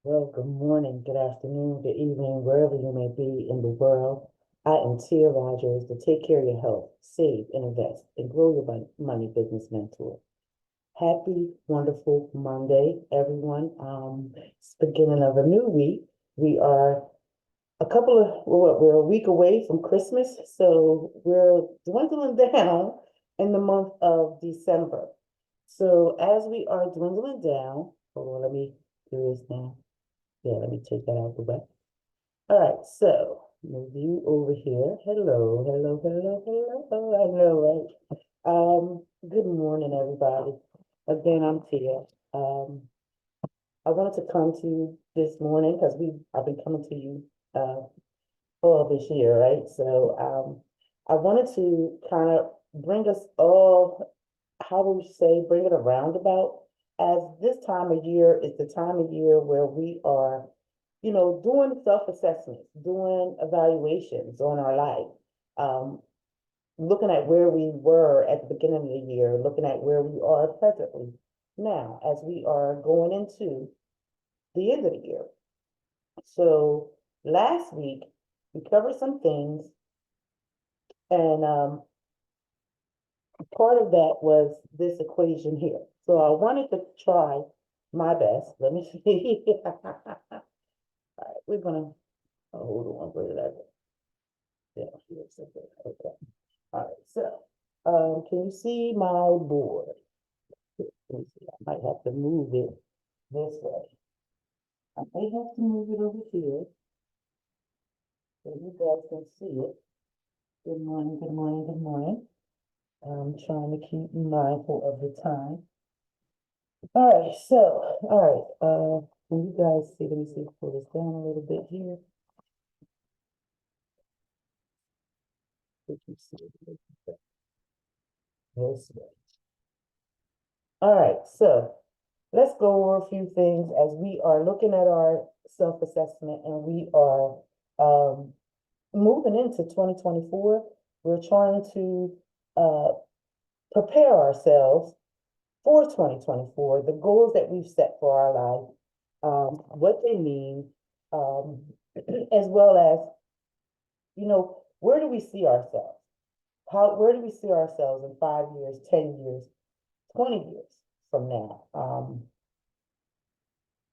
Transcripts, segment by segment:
Well, good morning, good afternoon, good evening, wherever you may be in the world. I am Tia Rogers, the Take Care of Your Health, Save and Invest, and Grow Your Money Business Mentor. Happy, wonderful Monday, everyone. It's the beginning of a new week. We are we're a week away from Christmas, so we're dwindling down in the month of December. So as we are dwindling down, hold on, let me do this now. Yeah, let me take that out of the way. All right, so move you over here. Hello, hello, hello, hello. I know, right? Good morning, everybody. Again, I'm Tia. I wanted to come to you this morning because I've been coming to you all this year, right? So I wanted to kind of bring us all, how do we say, bring it around about, as this time of year is the time of year where we are, doing self-assessments, doing evaluations on our life, looking at where we were at the beginning of the year, looking at where we are presently now as we are going into the end of the year. So last week we covered some things, and part of that was this equation here. So I wanted to try my best. Let me see. All right, we're gonna hold on. Where did I go? Yeah, here's something. Okay. All right. So, can you see my board? Let me see. I might have to move it this way. I may have to move it over here so you guys can see it. Good morning. Good morning. Good morning. I'm trying to keep mindful of the time. All right, so, all right, can you guys see, let me see, pull this down a little bit here. You can see it a little bit this way. All right, so let's go over a few things as we are looking at our self-assessment, and we are moving into 2024. We're trying to prepare ourselves for 2024, the goals that we've set for our life, what they mean, as well as, where do we see ourselves? Where do we see ourselves in 5 years, 10 years, 20 years from now?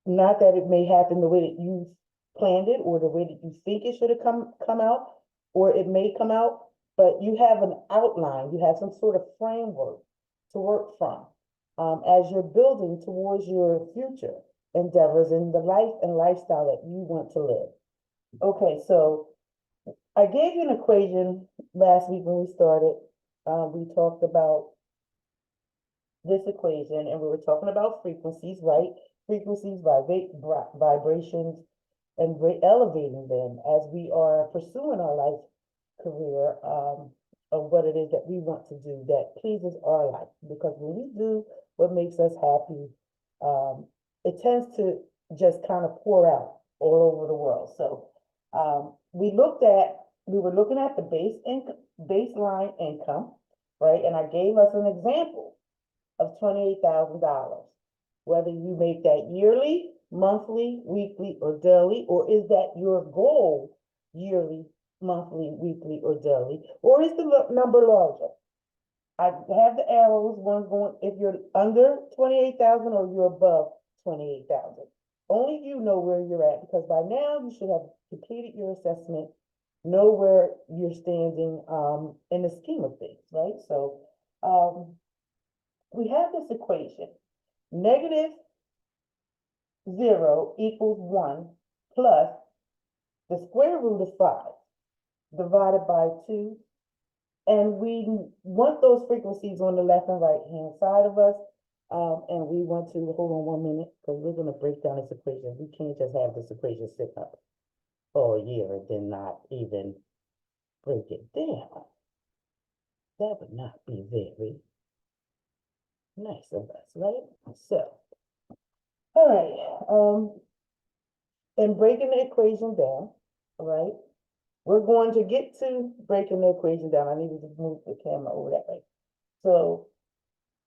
Not that it may happen the way that you planned it or the way that you think it should have come out, or it may come out, but you have an outline, you have some sort of framework to work from, as you're building towards your future endeavors and the life and lifestyle that you want to live. Okay, so I gave you an equation last week when we started. We talked about this equation, and we were talking about frequencies, right? Frequencies, vibrations, and elevating them as we are pursuing our life career, of what it is that we want to do that pleases our life. Because when we do what makes us happy, it tends to just kind of pour out all over the world. So we were looking at the baseline income, right? And I gave us an example of $28,000. Whether you make that yearly, monthly, weekly, or daily, or is that your goal yearly, monthly, weekly, or daily, or is the number larger? I have the arrows, one's going if you're under 28,000 or you're above 28,000. Only you know where you're at, because by now you should have completed your assessment, know where you're standing in the scheme of things, right? So we have this equation. -0 equals 1 plus the square root of 5 divided by 2. And we want those frequencies on the left and right hand side of us. And we want to, hold on 1 minute, because we're gonna break down this equation. We can't just have this equation sit up for a year and then not even break it down. That would not be very nice of us, right? So, all right, and breaking the equation down, all right? We're going to get to breaking the equation down. I needed to move the camera over that way. So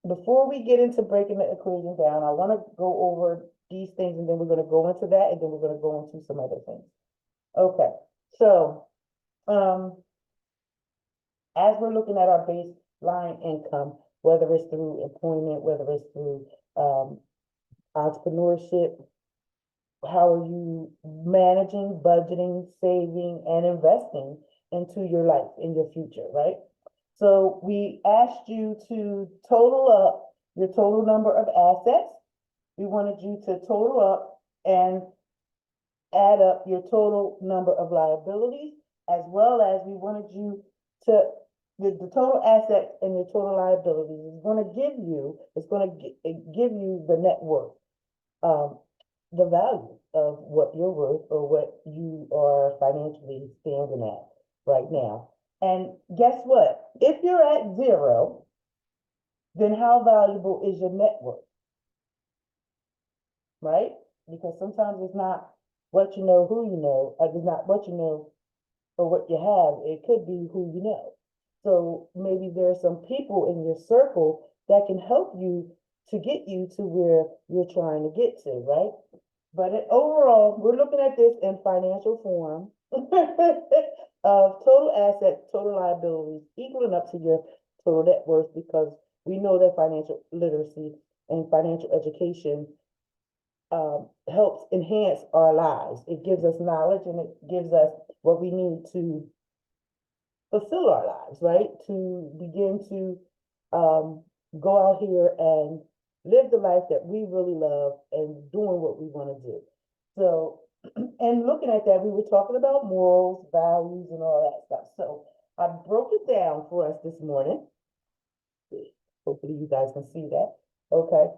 before we get into breaking the equation down, I want to go over these things, and then we're going to go into that, and then we're going to go into some other things. Okay, so as we're looking at our baseline income, whether it's through employment, whether it's through entrepreneurship, how are you managing, budgeting, saving, and investing into your life, in your future, right? So we asked you to total up your total number of assets. We wanted you to total up and add up your total number of liabilities, as well as we wanted you to, the total assets and your total liabilities is going to give you, give you the net worth, the value of what you're worth or what you are financially standing at right now. And guess what? If you're at zero, then how valuable is your net worth? Right? Because sometimes it's not what you know, who you know, it's not what you know or what you have. It could be who you know. So maybe there are some people in your circle that can help you to get you to where you're trying to get to, right? But overall, we're looking at this in financial form of total assets, total liabilities, equaling up to your total net worth, because we know that financial literacy and financial education helps enhance our lives. It gives us knowledge, and it gives us what we need to fulfill our lives, right? To begin to go out here and live the life that we really love and doing what we want to do. So, and looking at that, we were talking about morals, values, and all that stuff. So I broke it down for us this morning. Hopefully you guys can see that. Okay.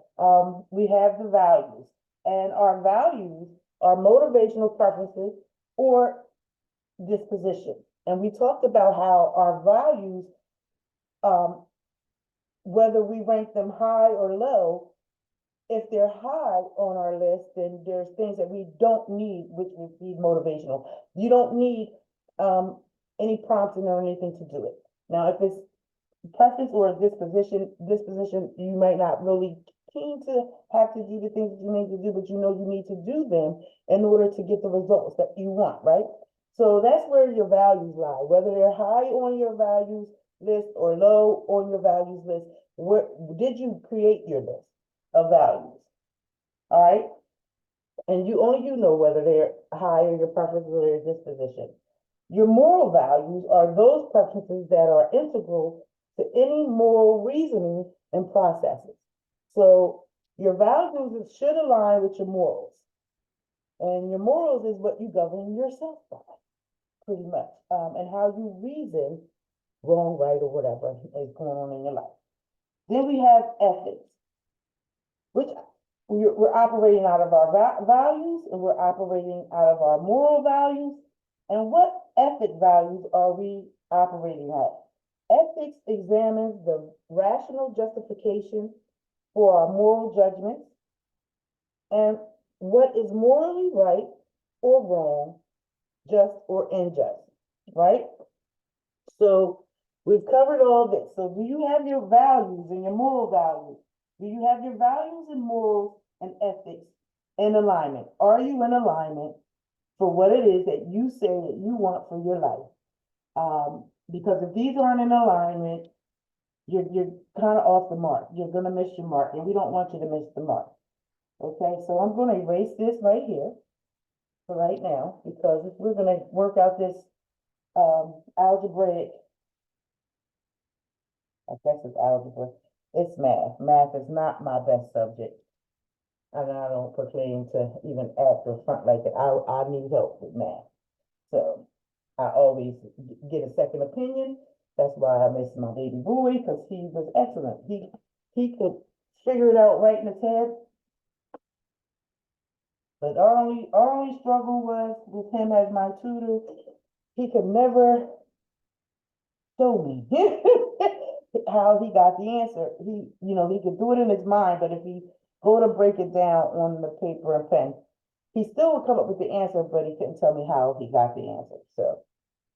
We have the values, and our values are motivational preferences or disposition. And we talked about how our values, whether we rank them high or low, if they're high on our list, then there's things that we don't need, which would be motivational. You don't need any prompting or anything to do it. Now, if it's preference or a disposition, you might not really keen to have to do the things that you need to do, but you know you need to do them in order to get the results that you want, right? So that's where your values lie, whether they're high on your values list or low on your values list. Where did you create your list of values? All right. And only you know whether they're high or your preference or their disposition. Your moral values are those preferences that are integral to any moral reasoning and processes. So your values should align with your morals. And your morals is what you govern yourself by, pretty much. And how you reason wrong, right, or whatever is going on in your life. Then we have ethics, which we're operating out of our values, and we're operating out of our moral values. And what ethic values are we operating at? Ethics examines the rational justification for our moral judgments and what is morally right or wrong, just or unjust, right? So we've covered all this. So do you have your values and your moral values? Do you have your values and morals and ethics in alignment? Are you in alignment for what it is that you say that you want for your life? Because if these aren't in alignment, you're kind of off the mark. You're going to miss your mark, and we don't want you to miss the mark. Okay, so I'm going to erase this right here for right now, because if we're going to work out this algebraic, I guess it's algebra, it's math. Math is not my best subject, and I don't proclaim to even act or front like it. I need help with math. So I always get a second opinion. That's why I miss my baby boy, because he was excellent. He could figure it out right in his head. But our only struggle was with him as my tutor. He could never show me how he got the answer. He could do it in his mind, but if he go to break it down on the paper and pen, he still would come up with the answer, but he couldn't tell me how he got the answer. So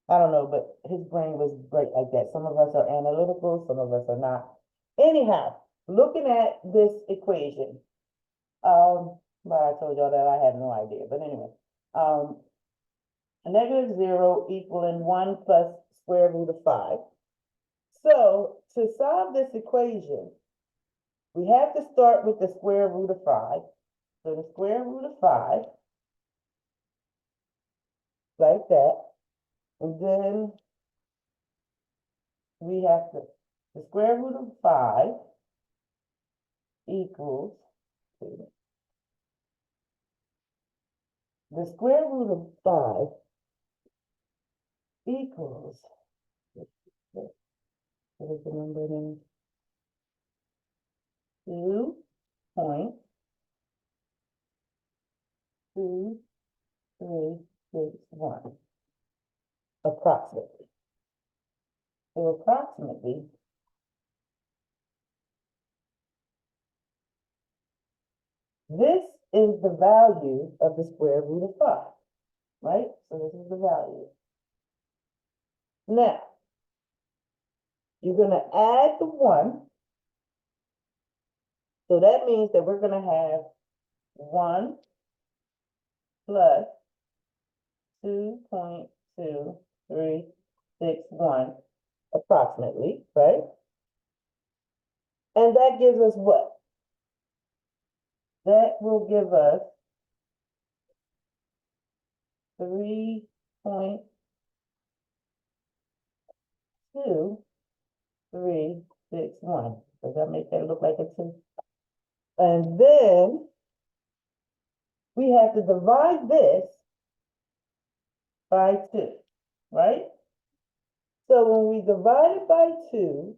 I don't know, but his brain was great like that. Some of us are analytical, some of us are not. Anyhow, looking at this equation, but I told y'all that I had no idea. But anyway, -0 equaling 1 plus square root of 5. So to solve this equation, we have to start with the square root of 5. So the square root of 5, like that. And then we have the square root of 5 equals, the square root of 5 equals, what is the number then? 2.2361, approximately. So approximately, this is the value of the square root of 5, right? So this is the value. Now, you're going to add the 1. So that means that we're going to have 1 plus 2.2361 approximately, right? And that gives us what? That will give us 3.2361. Does that make that look like a 2? And then we have to divide this by 2, right? So when we divide it by 2,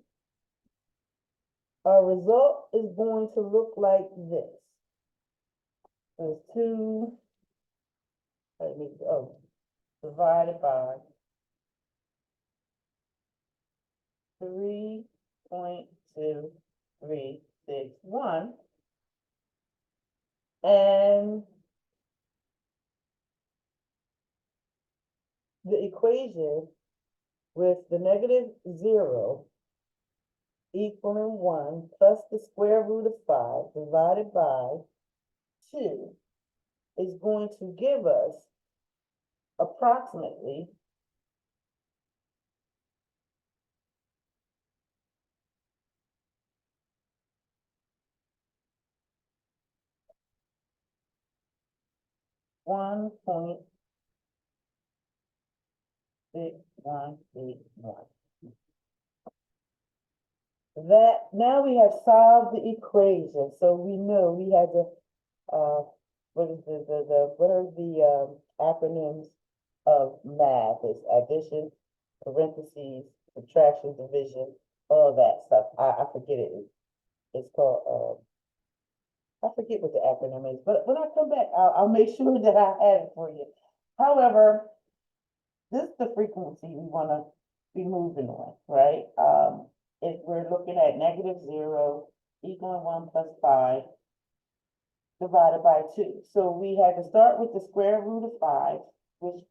our result is going to look like this. There's 2, divided by 3.2361. And the equation with the -0 equaling 1 plus the square root of 5 divided by 2 is going to give us approximately 1.6181. That now we have solved the equation, so we know we had to what is what are the acronyms of math? It's addition, parentheses, subtraction, division, all that stuff. I forget it. It's called I forget what the acronym is, but when I come back, I'll make sure that I have it for you. However, this is the frequency we want to be moving on, right? If we're looking at -0 equaling 1 plus 5 divided by 2. So we had to start with the square root of 5, which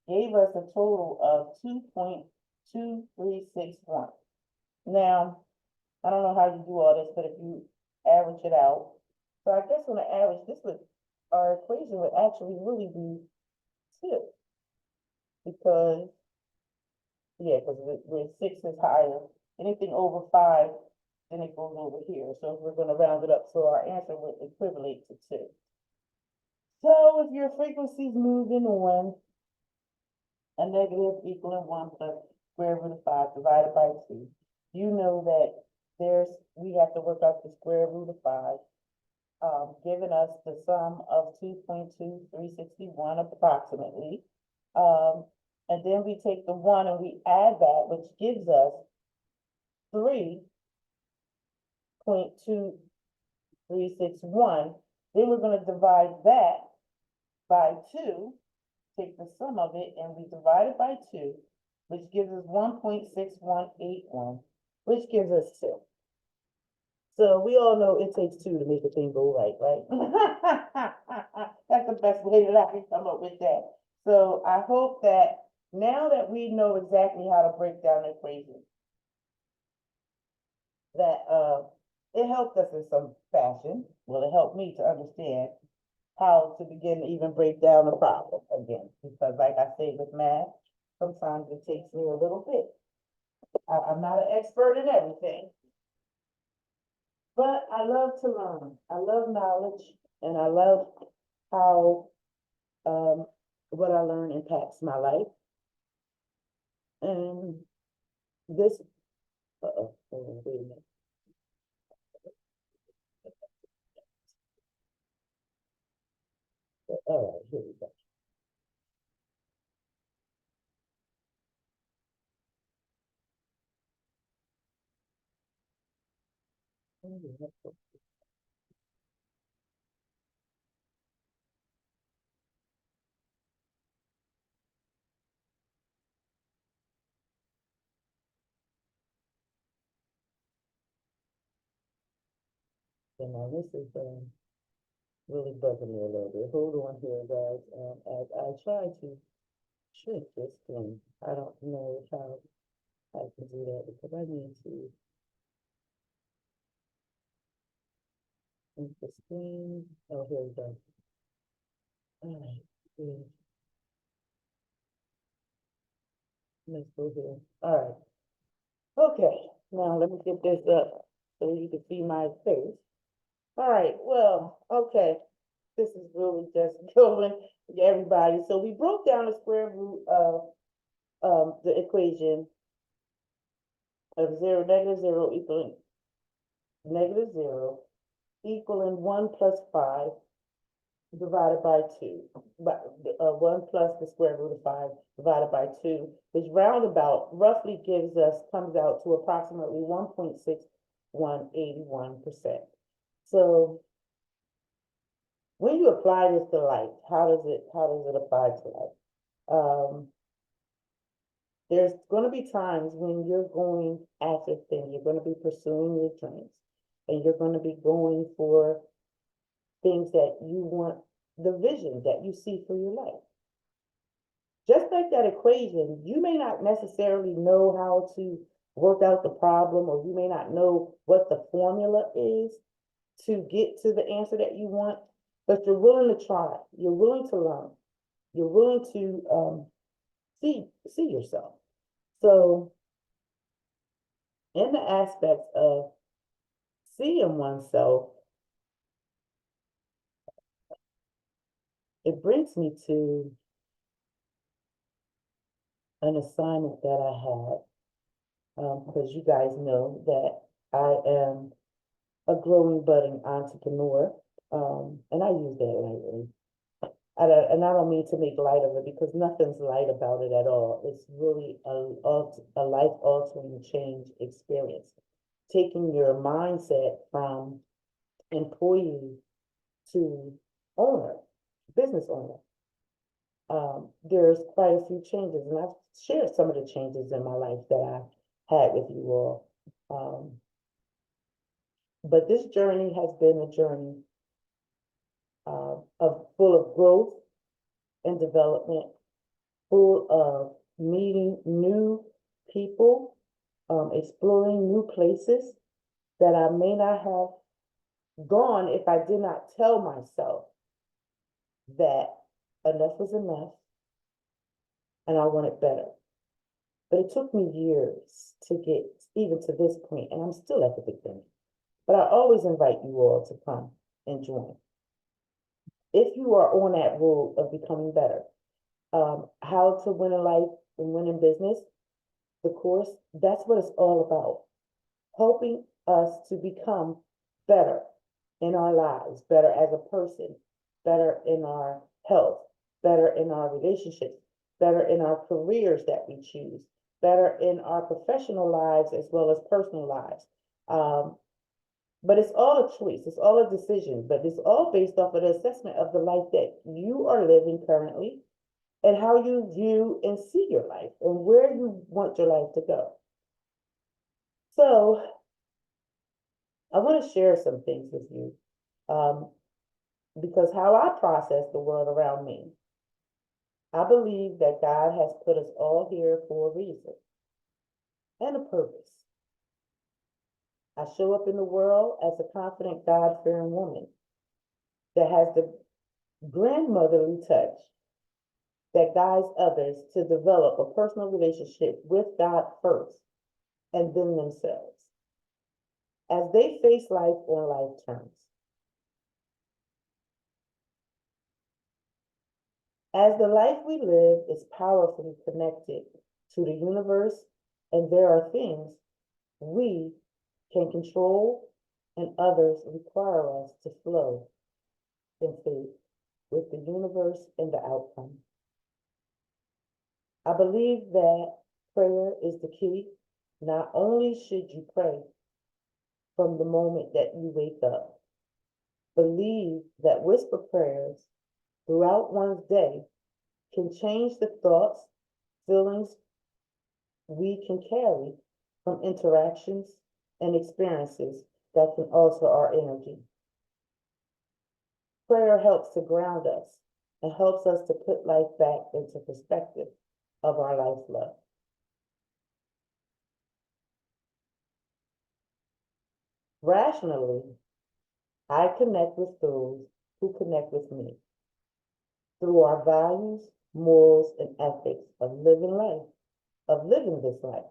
gave us a total of 2.2361. Now, I don't know how you do all this, but if you average it out, so I guess on the average, our equation would actually really be 2. Because, yeah, because where 6 is higher, anything over 5, then it goes over here. So if we're going to round it up, so our answer would equivalent to 2. So if your frequency's moving on, a negative equaling 1 plus square root of 5 divided by 2, you know that we have to work out the square root of 5, giving us the sum of 2.2361 approximately. And then we take the 1 and we add that, which gives us 3.2361. 361. Then we're going to divide that by 2, take the sum of it, and we divide it by 2, which gives us 1.6181, which gives us 2. So we all know it takes 2 to make a thing go right, right? That's the best way that I can come up with that. So I hope that now that we know exactly how to break down the equation, that it helped us in some fashion. Well, it helped me to understand how to begin to even break down the problem again. Because like I say with math, sometimes it takes me a little bit. I'm not an expert in everything, but I love to learn. I love knowledge, and I love how what I learn impacts my life. And this, hold on, wait a minute. All right, here we go. And now this is really bugging me a little bit. Hold on here, guys. As I try to shrink this thing, I don't know how I can do that because I need to shrink the screen. Oh, here we go. All right, good. Let's go here. All right. Okay, now let me get this up so you can see my face. All right, well, okay. This is really just going everybody. So we broke down the square root of the equation of negative zero equaling 1 plus 5 divided by 2. But 1 plus the square root of 5 divided by 2, which roundabout roughly comes out to approximately 1.6181%. So when you apply this to life, how does it apply to life? There's going to be times when you're going after things, you're going to be pursuing your dreams, and you're going to be going for things that you want, the vision that you see for your life. Just like that equation, you may not necessarily know how to work out the problem, or you may not know what the formula is to get to the answer that you want, but you're willing to try, you're willing to learn, you're willing to see yourself. So in the aspects of seeing oneself, it brings me to an assignment that I had, because you guys know that I am a growing, budding entrepreneur, and I use that lightly. And I don't mean to make light of it because nothing's light about it at all. It's really a life-altering change experience. Taking your mindset from employee to owner, business owner. There's quite a few changes, and I've shared some of the changes in my life that I had with you all. But this journey has been a journey full of growth and development, full of meeting new people, exploring new places that I may not have gone if I did not tell myself that enough was enough and I wanted better. But it took me years to get even to this point, and I'm still at the beginning. But I always invite you all to come and join. If you are on that road of becoming better, how to win in life and win in business, the course, that's what it's all about. Helping us to become better in our lives, better as a person, better in our health, better in our relationships, better in our careers that we choose, better in our professional lives as well as personal lives. But it's all a choice, it's all a decision, but it's all based off of the assessment of the life that you are living currently and how you view and see your life and where you want your life to go. So I want to share some things with you because how I process the world around me, I believe that God has put us all here for a reason and a purpose. I show up in the world as a confident, God-fearing woman that has the grandmotherly touch that guides others to develop a personal relationship with God first and then themselves as they face life on life terms. As the life we live is powerfully connected to the universe, and there are things we can control and others require us to flow in faith with the universe and the outcome. I believe that prayer is the key. Not only should you pray from the moment that you wake up, believe that whisper prayers throughout one's day can change the thoughts, feelings we can carry from interactions and experiences that can alter our energy. Prayer helps to ground us and helps us to put life back into perspective of our life's love. Rationally, I connect with those who connect with me through our values, morals, and ethics of living life, of living this life.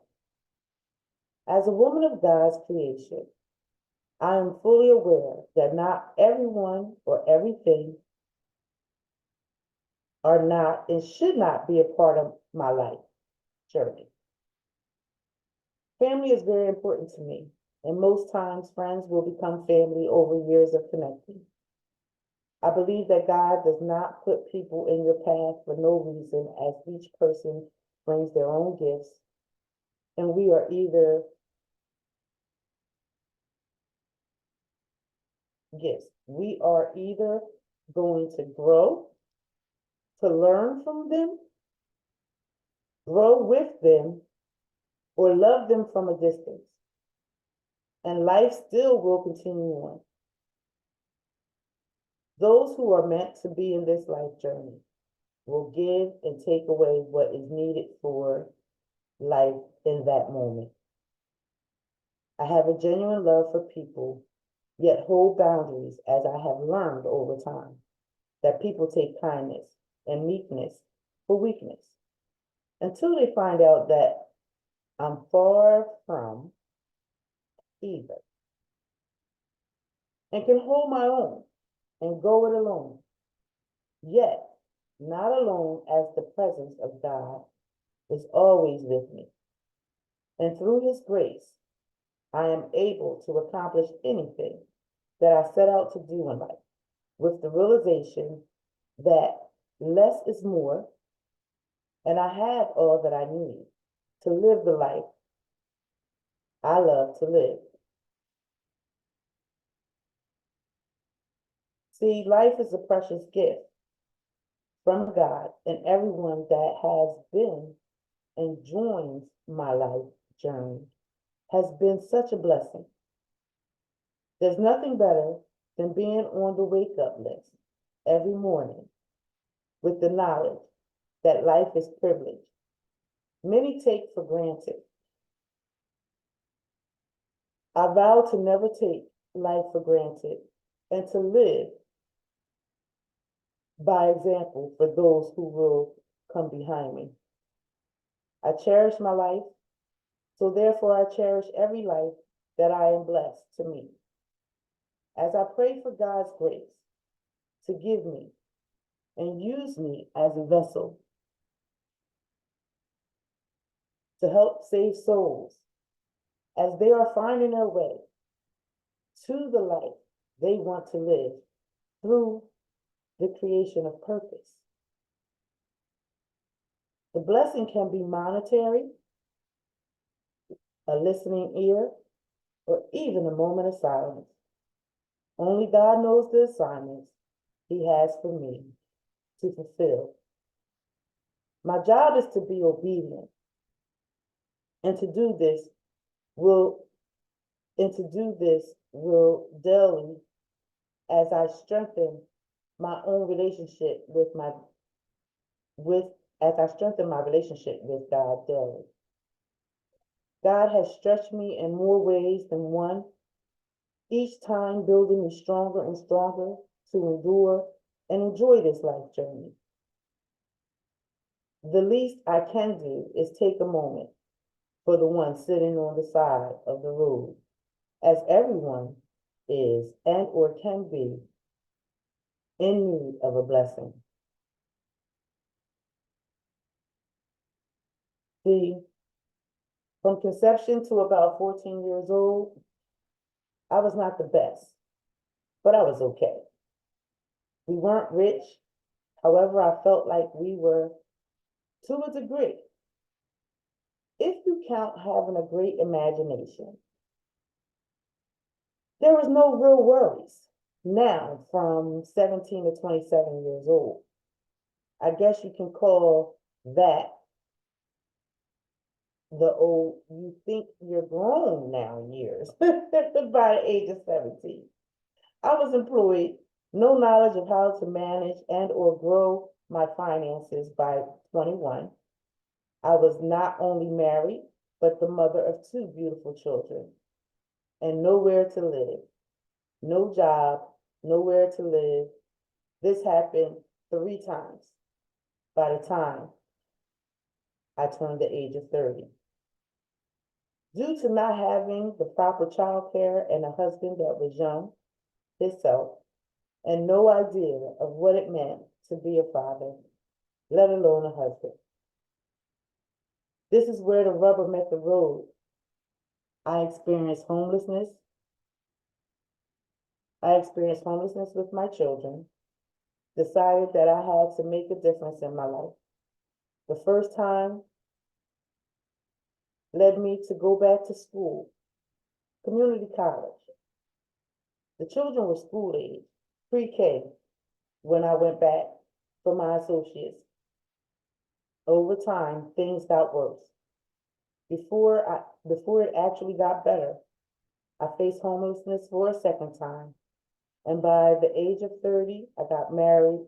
As a woman of God's creation, I am fully aware that not everyone or everything are not and should not be a part of my life journey. Family is very important to me, and most times friends will become family over years of connecting. I believe that God does not put people in your path for no reason, as each person brings their own gifts, and we are either going to grow, to learn from them, grow with them, or love them from a distance. And life still will continue on. Those who are meant to be in this life journey will give and take away what is needed for life in that moment. I have a genuine love for people, yet hold boundaries as I have learned over time that people take kindness and meekness for weakness until they find out that I'm far from either and can hold my own and go it alone, yet not alone, as the presence of God is always with me. And through his grace, I am able to accomplish anything that I set out to do in life with the realization that less is more, and I have all that I need to live the life I love to live. See, life is a precious gift from God, and everyone that has been and joins my life journey has been such a blessing. There's nothing better than being on the wake up list every morning with the knowledge that life is privilege. Many take for granted. I vow to never take life for granted and to live by example for those who will come behind me. I cherish my life, so therefore I cherish every life that I am blessed to meet. As I pray for God's grace to give me and use me as a vessel to help save souls as they are finding their way to the life they want to live through the creation of purpose. The blessing can be monetary, a listening ear, or even a moment of silence Only God knows the assignments He has for me to fulfill. My job is to be obedient, and to do this will daily as I strengthen my own relationship with as I strengthen my relationship with God daily. God has stretched me in more ways than one, each time building me stronger and stronger to endure and enjoy this life journey. The least I can do is take a moment for the one sitting on the side of the road, as everyone is and or can be in need of a blessing. See, from conception to about 14 years old, I was not the best, but I was okay. We weren't rich. However, I felt like we were to a degree. If you count having a great imagination, there was no real worries. Now, from 17 to 27 years old, I guess you can call that the old, you think you're grown now years by the age of 17. I was employed, no knowledge of how to manage and or grow my finances by 21. I was not only married, but the mother of two beautiful children and nowhere to live. No job, nowhere to live. This happened 3 times by the time I turned the age of 30. Due to not having the proper child care and a husband that was young himself and no idea of what it meant to be a father, let alone a husband. This is where the rubber met the road. I experienced homelessness. With my children, decided that I had to make a difference in my life. The first time led me to go back to school, community college. The children were school age, pre-K, when I went back for my associates. Over time, things got worse. Before it actually got better, I faced homelessness for a second time. And by the age of 30, I got remarried,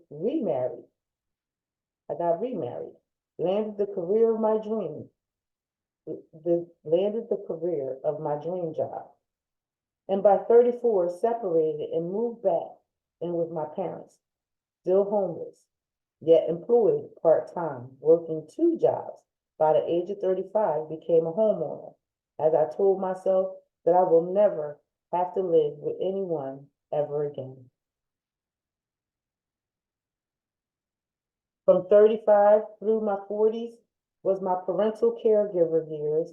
landed the career of my dream, landed the career of my dream job. And by 34, separated and moved back in with my parents, still homeless, yet employed part-time, working 2 jobs. By the age of 35, became a homeowner, as I told myself that I will never have to live with anyone ever again. From 35 through my 40s was my parental caregiver years.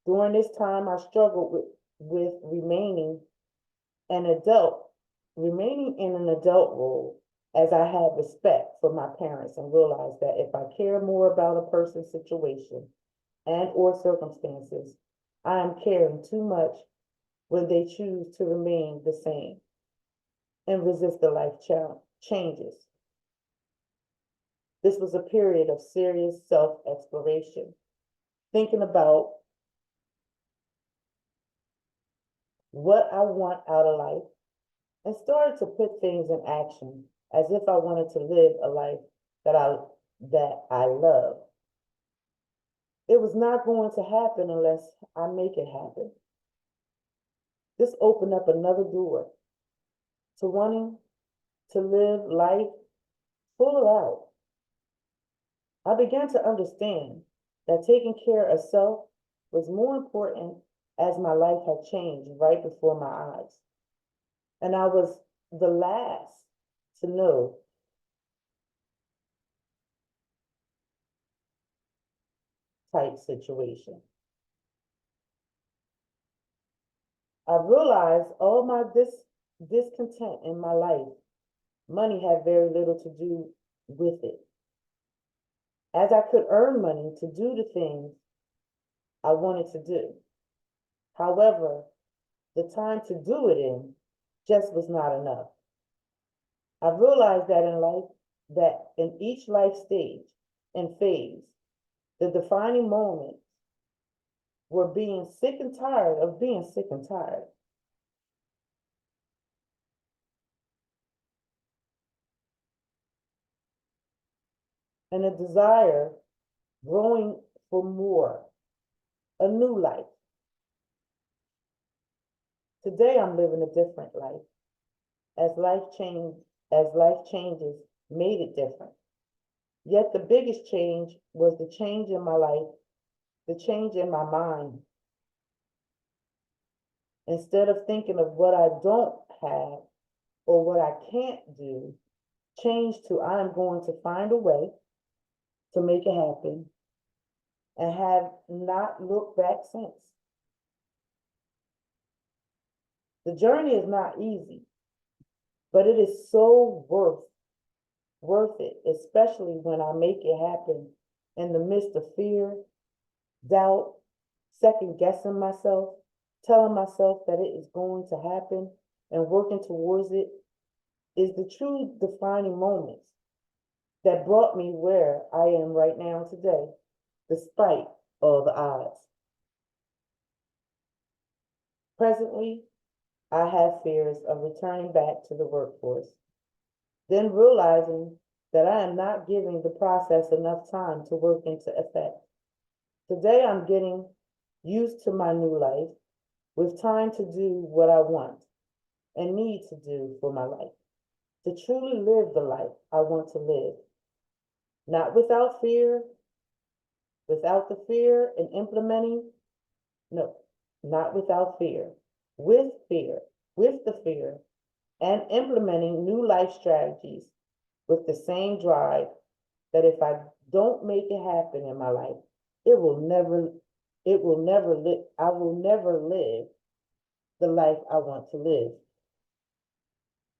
During this time, I struggled with remaining in an adult role, as I had respect for my parents and realized that if I care more about a person's situation and or circumstances, I am caring too much when they choose to remain the same and resist the life changes. This was a period of serious self-exploration, thinking about what I want out of life, and started to put things in action as if I wanted to live a life that I love. It was not going to happen unless I make it happen. This opened up another door to wanting to live life full out. I began to understand that taking care of self was more important as my life had changed right before my eyes. And I was the last to know type situation. I realized all my discontent in my life, money had very little to do with it, as I could earn money to do the things I wanted to do. However, the time to do it in just was not enough. I realized that in each life stage and phase, the defining moments were being sick and tired of being sick and tired. And a desire growing for more, a new life. Today I'm living a different life. As life changes made it different. Yet the biggest change was the change in my life, the change in my mind. Instead of thinking of what I don't have or what I can't do, change to I'm going to find a way to make it happen and have not looked back since. The journey is not easy, but it is so worth it, especially when I make it happen in the midst of fear, doubt, second guessing myself, telling myself that it is going to happen and working towards it is the true defining moments that brought me where I am right now today, despite all the odds. Presently, I have fears of returning back to the workforce, then realizing that I am not giving the process enough time to work into effect. Today, I'm getting used to my new life with time to do what I want and need to do for my life, to truly live the life I want to live. Not without fear, without the fear and implementing, no, not without fear, with fear, with the fear, and implementing new life strategies with the same drive that if I don't make it happen in my life, it will never live, I will never live the life I want to live.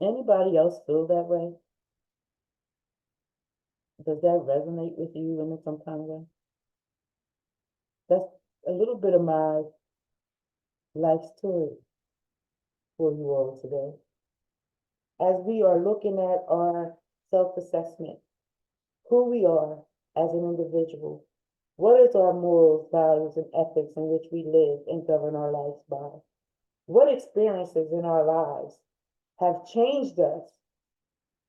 Anybody else feel that way? Does that resonate with you in some kind of way? That's a little bit of my life story for you all today. As we are looking at our self-assessment, who we are as an individual, what is our morals, values, and ethics in which we live and govern our lives by? What experiences in our lives have changed us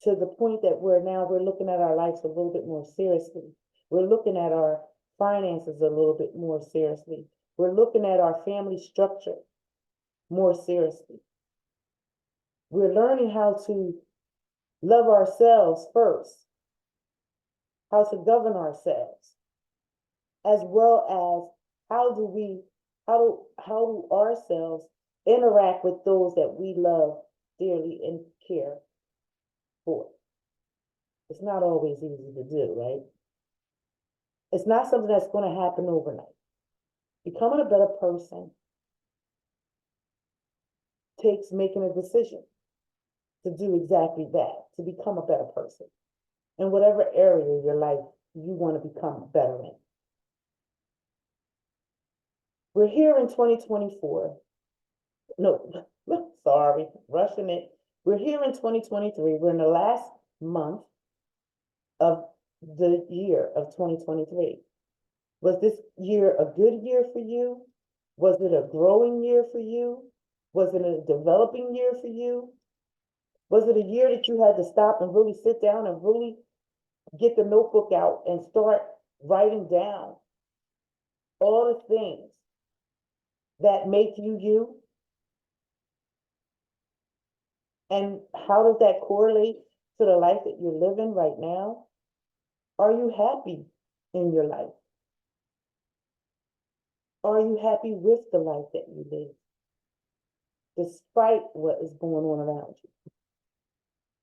to the point that we're looking at our lives a little bit more seriously. We're looking at our finances a little bit more seriously. We're looking at our family structure more seriously. We're learning how to love ourselves first, how to govern ourselves, as well as how do ourselves interact with those that we love dearly and care for. It's not always easy to do, right? It's not something that's going to happen overnight. Becoming a better person takes making a decision to do exactly that, to become a better person in whatever area of your life you want to become better in. We're here in 2024. No, sorry, rushing it. We're here in 2023. We're in the last month of the year of 2023. Was this year a good year for you? Was it a growing year for you? Was it a developing year for you? Was it a year that you had to stop and really sit down and really get the notebook out and start writing down all the things that make you you? And how does that correlate to the life that you're living right now? Are you happy in your life? Are you happy with the life that you live, despite what is going on around you?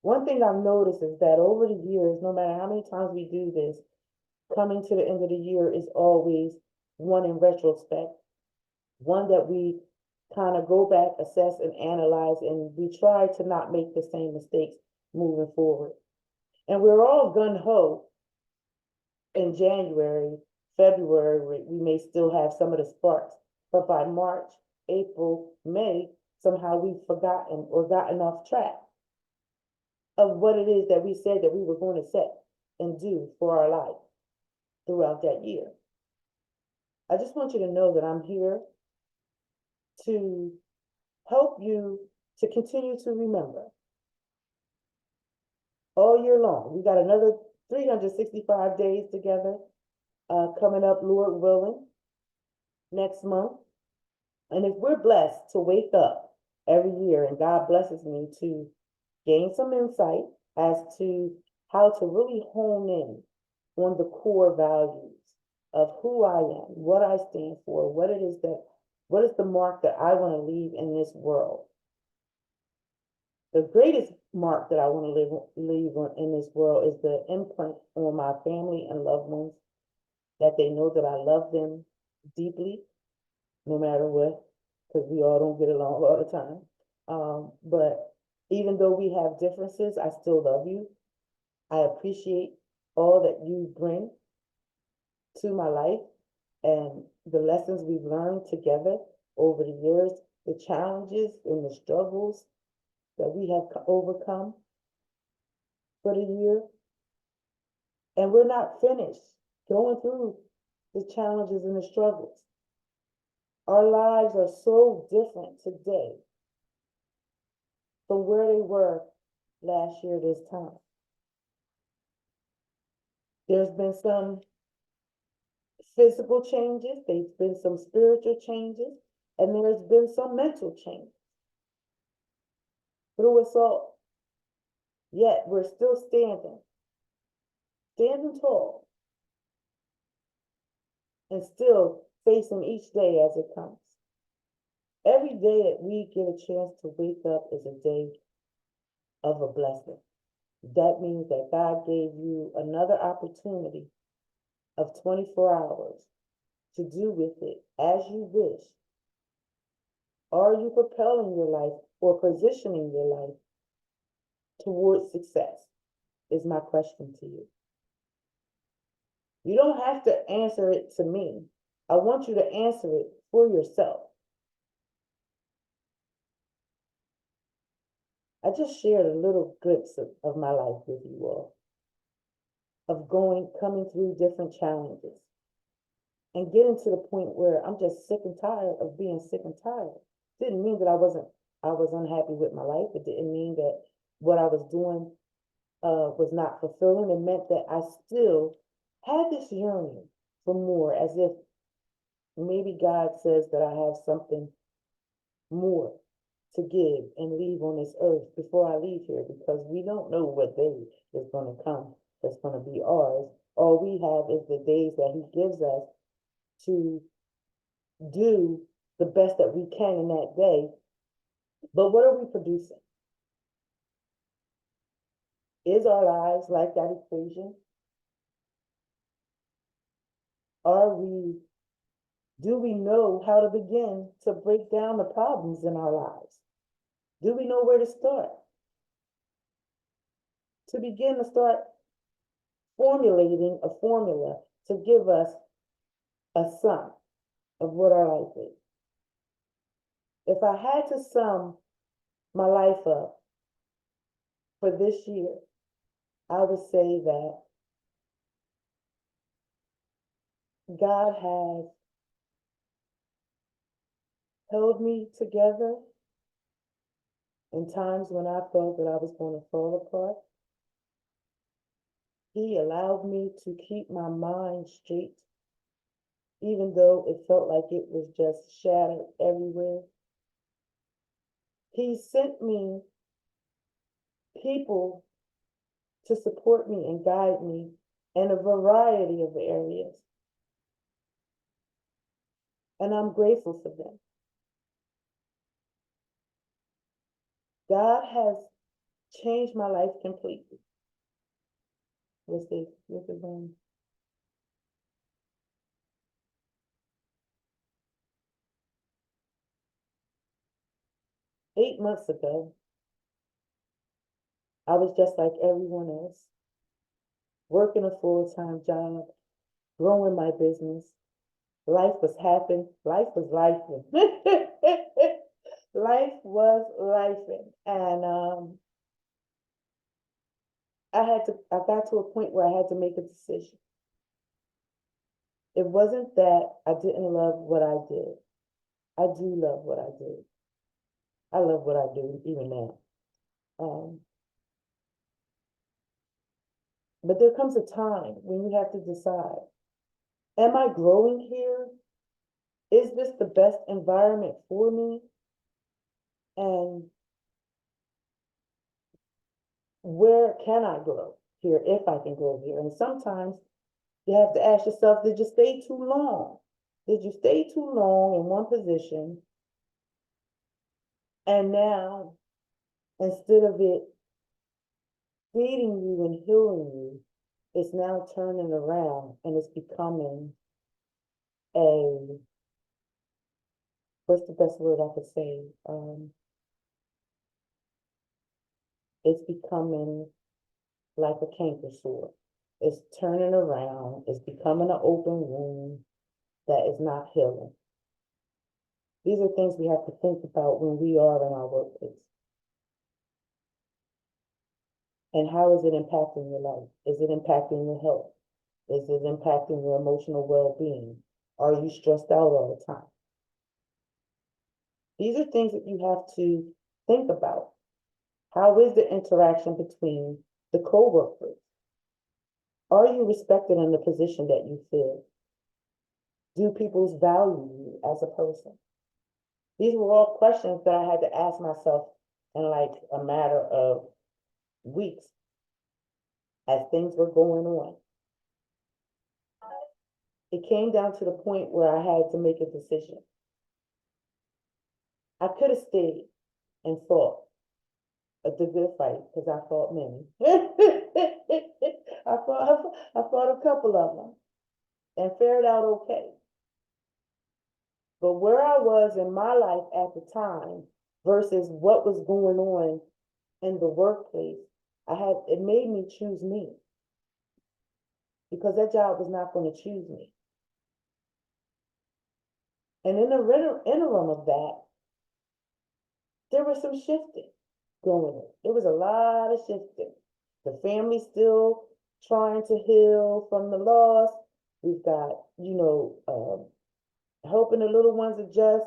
One thing I've noticed is that over the years, no matter how many times we do this, coming to the end of the year is always one in retrospect, one that we kind of go back, assess, and analyze, and we try to not make the same mistakes moving forward. And we're all gung-ho in January, February, we may still have some of the sparks, but by March, April, May, somehow we've forgotten or gotten off track of what it is that we said that we were going to set and do for our life throughout that year. I just want you to know that I'm here to help you to continue to remember all year long. We got another 365 days together coming up, Lord willing, next month. And if we're blessed to wake up every year and God blesses me to gain some insight as to how to really hone in on the core values of who I am, what I stand for, what is the mark that I want to leave in this world. The greatest mark that I want to leave in this world is the imprint on my family and loved ones, that they know that I love them deeply, no matter what, because we all don't get along all the time. But even though we have differences, I still love you. I appreciate all that you bring to my life and the lessons we've learned together over the years, the challenges and the struggles that we have overcome for the year. And we're not finished going through the challenges and the struggles. Our lives are so different today from where they were last year this time. There's been some physical changes, there's been some spiritual changes, and there's been some mental changes through us all. Yet we're still standing tall, and still facing each day as it comes. Every day that we get a chance to wake up is a day of a blessing. That means that God gave you another opportunity of 24 hours to do with it as you wish. Are you propelling your life or positioning your life towards success? Is my question to you. You don't have to answer it to me. I want you to answer it for yourself. I just shared a little glimpse of my life with you all, of coming through different challenges and getting to the point where I'm just sick and tired of being sick and tired. Didn't mean that I was unhappy with my life. It didn't mean that what I was doing was not fulfilling. It meant that I still had this yearning for more, as if maybe God says that I have something more to give and leave on this earth before I leave here, because we don't know what day is going to come that's going to be ours. All we have is the days that he gives us to do the best that we can in that day. But what are we producing? Is our lives like that equation? Do we know how to begin to break down the problems in our lives? Do we know where to start? To begin to start formulating a formula to give us a sum of what our life is. If I had to sum my life up for this year, I would say that God has held me together in times when I felt that I was going to fall apart. He allowed me to keep my mind straight, even though it felt like it was just shattered everywhere. He sent me people to support me and guide me in a variety of areas. And I'm grateful for them. God has changed my life completely. What's this? What's it going? 8 months ago, I was just like everyone else, working a full-time job, growing my business. Life was happening. Life was life. Life was lifing, and I got to a point where I had to make a decision. It wasn't that I didn't love what I did. I do love what I do. I love what I do even now. Um, but there comes a time when you have to decide, am I growing here? Is this the best environment for me? And where can I grow here if I can grow here? And sometimes you have to ask yourself, did you stay too long? Did you stay too long in one position? And now, instead of it feeding you and healing you, it's now turning around and it's becoming a, what's the best word I could say? It's becoming like a canker sore. It's turning around, it's becoming an open wound that is not healing. These are things we have to think about when we are in our workplace. And how is it impacting your life? Is it impacting your health? Is it impacting your emotional well-being? Are you stressed out all the time? These are things that you have to think about. How is the interaction between the co-workers? Are you respected in the position that you fill? Do people's value you as a person? These were all questions that I had to ask myself in like a matter of weeks as things were going on. It came down to the point where I had to make a decision. I could have stayed and fought the good fight because I fought many. I fought a couple of them and fared out okay. But where I was in my life at the time versus what was going on in the workplace, it made me choose me because that job was not going to choose me. And in the interim of that, there was some shifting going on. There was a lot of shifting. The family's still trying to heal from the loss. We've got, helping the little ones adjust.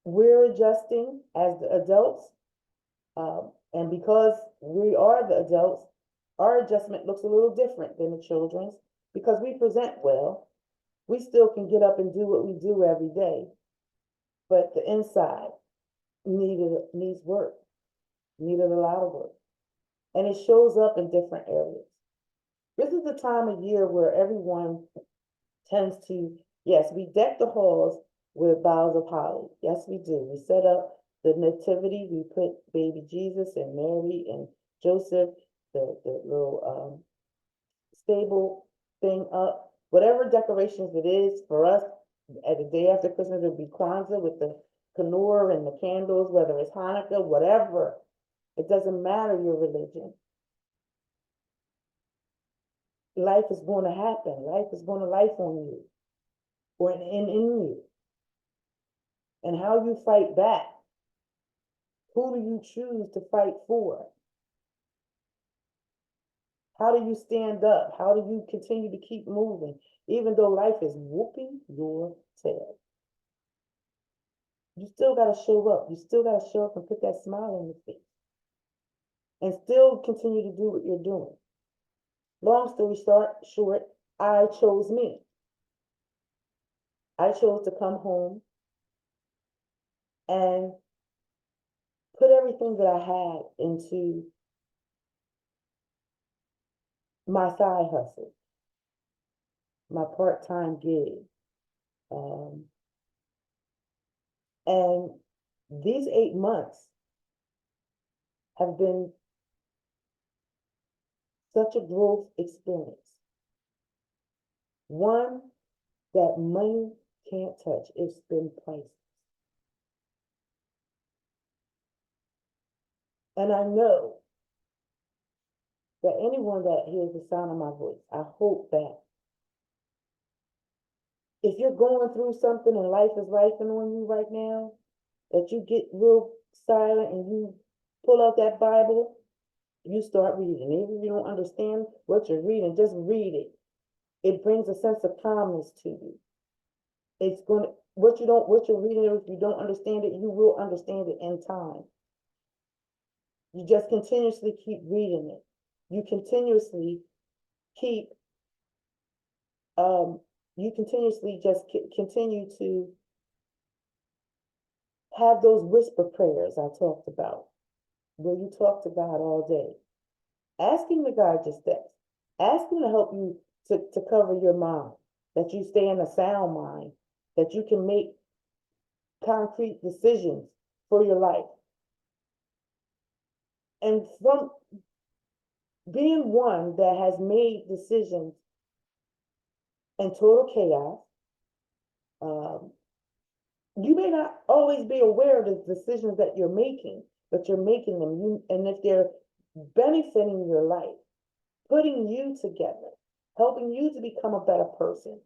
We're adjusting as the adults. And because we are the adults, our adjustment looks a little different than the children's because we present well. We still can get up and do what we do every day, but the inside needs work, needed a lot of work. And it shows up in different areas. This is the time of year where everyone tends to, yes, we deck the halls with boughs of holly. Yes, we do. We set up the nativity. We put baby Jesus and Mary and Joseph, the little stable thing up. Whatever decorations it is for us, at the day after Christmas, it'll be Kwanzaa with the Knorr and the candles, whether it's Hanukkah, whatever. It doesn't matter your religion. Life is going to happen. Life is going to life on you or in you. And how you fight back. Who do you choose to fight for? How do you stand up? How do you continue to keep moving, even though life is whooping your tail? You still got to show up. You still got to show up and put that smile on your face. And still continue to do what you're doing. Long story short, I chose me. I chose to come home and put everything that I had into my side hustle, my part-time gig. And these 8 months have been such a growth experience. One that money can't touch. It's been priceless. And I know that anyone that hears the sound of my voice, I hope that if you're going through something and life is rifing on you right now, that you get real silent and you pull out that Bible, you start reading. Even if you don't understand what you're reading, just read it. It brings a sense of calmness to you. It's gonna what you're reading, if you don't understand it, you will understand it in time. You just continuously keep reading it. You continuously keep you continuously just continue to have those whisper prayers I talked about, where you talk to God all day. Ask him to guide your steps. Ask him to help you to cover your mind, that you stay in a sound mind, that you can make concrete decisions for your life. And from being one that has made decisions in total chaos, you may not always be aware of the decisions that you're making, but you're making them. And if they're benefiting your life, putting you together, helping you to become a better person,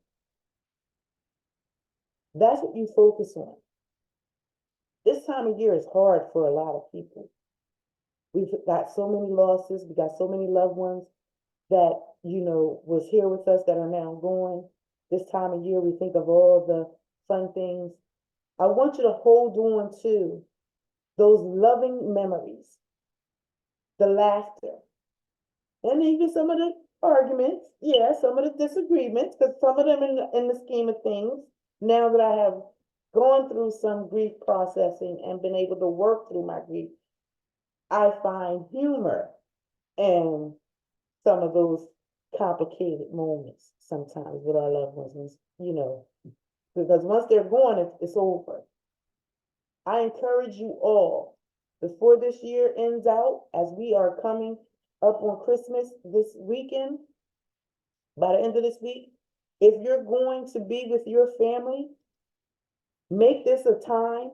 that's what you focus on. This time of year is hard for a lot of people. We've got so many losses. We got so many loved ones that, was here with us that are now gone. This time of year, we think of all the fun things. I want you to hold on to those loving memories, the laughter, and even some of the arguments, some of the disagreements, because some of them in the scheme of things, now that I have gone through some grief processing and been able to work through my grief, I find humor in some of those complicated moments sometimes with our loved ones, because once they're gone, it's over. I encourage you all, before this year ends out, as we are coming up on Christmas this weekend, by the end of this week, if you're going to be with your family, make this a time